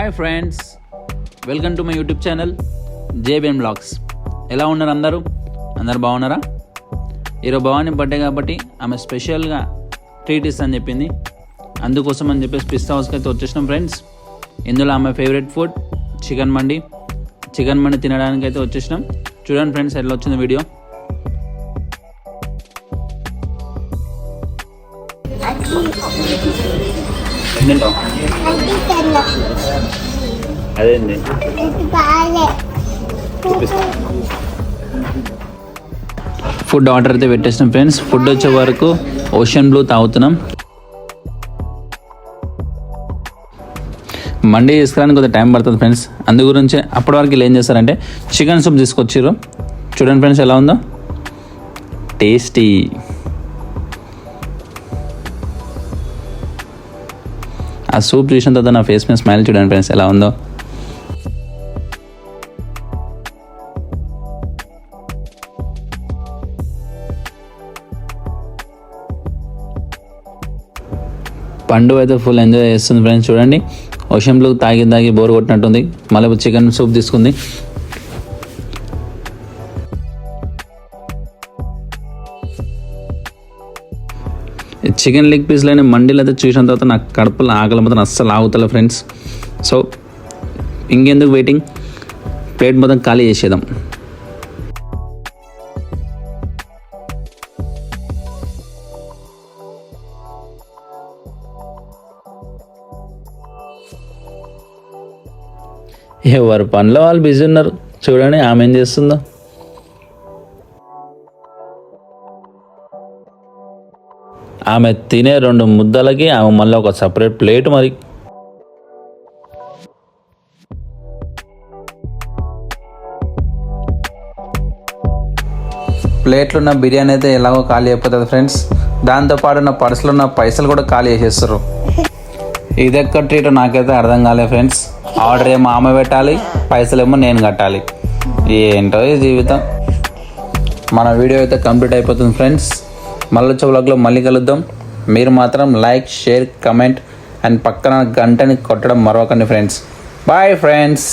Hi friends, welcome to my YouTube channel JBN blogs. ఎలా ఉన్నారు అందరూ బాగున్నారా? ఈరోజు భవానీ బర్త్డే కాబట్టి ఆమె స్పెషల్గా ట్రీట్ ఇస్తా చెప్పింది. అందుకోసం అని చెప్పేసి పిస్తా హౌస్కి అయితే వచ్చేసినాం ఫ్రెండ్స్. ఇందులో ఆమె ఫేవరెట్ ఫుడ్ చికెన్ మండి తినడానికి అయితే వచ్చేసినాం. చూడండి ఫ్రెండ్స్ ఎట్లా వచ్చింది వీడియో. అదేంది ఫుడ్ ఆర్డర్ అయితే పెట్టేసినాం ఫ్రెండ్స్. ఫుడ్ వచ్చే వరకు ఓషన్ బ్లూ తాగుతున్నాం. మండి తీసుకురానికి కొంచెం టైం పడుతుంది ఫ్రెండ్స్. అందు గురించి అప్పటి వరకు వీళ్ళు ఏం చేస్తారంటే చికెన్ సూప్ తీసుకొచ్చారు. చూడండి ఫ్రెండ్స్ ఎలా ఉందో, టేస్టీ. ఆ సూప్ చూసిన తర్వాత నా ఫేస్ మీద స్మైల్ చూడండి ఫ్రెండ్స్ ఎలా ఉందో. పండు అయితే ఫుల్ ఎంజాయ్ చేస్తుంది ఫ్రెండ్స్. చూడండి ఓషన్ బ్లూ తాగి బోర్ కొట్టినట్టుంది. మళ్ళీ చికెన్ సూప్ తీసుకుంది. చికెన్ లెగ్ పీస్లోనే మండీలు అయితే చూసిన తర్వాత నాకు కడుపులో ఆకలి మొత్తం అస్సలు ఆగుతలే ఫ్రెండ్స్. సో ఇంకెందుకు వెయిటింగ్, ప్లేట్ మొత్తం ఖాళీ చేసేద్దాం. ఎవరి పనిలో వాళ్ళు బిజీ ఉన్నారు. చూడండి ఆమె ఏం చేస్తుందో. ఆమె తినే 2 ముద్దలకి ఆమె మళ్ళీ ఒక సపరేట్ ప్లేట్. మరి ప్లేట్లో ఉన్న బిర్యానీ అయితే ఎలాగో ఖాళీ అయిపోతుంది ఫ్రెండ్స్. దాంతోపాటు నా పర్సులో ఉన్న పైసలు కూడా ఖాళీ చేసేస్తారు. ఇది ఎక్కడ ట్రీట్ నాకైతే అర్థం కాలేదు ఫ్రెండ్స్. ఆర్డర్ ఏమో ఆమె పెట్టాలి, పైసలేమో నేను కట్టాలి. ఏంటో ఈ జీవితం. మన వీడియో అయితే కంప్లీట్ అయిపోతుంది ఫ్రెండ్స్. మళ్ళీ వచ్చే వ్లాగ్లో మళ్ళీ కలుద్దాం. మీరు మాత్రం లైక్, షేర్, కమెంట్ అండ్ పక్కన గంటని కొట్టడం మరవకండి ఫ్రెండ్స్. Bye friends.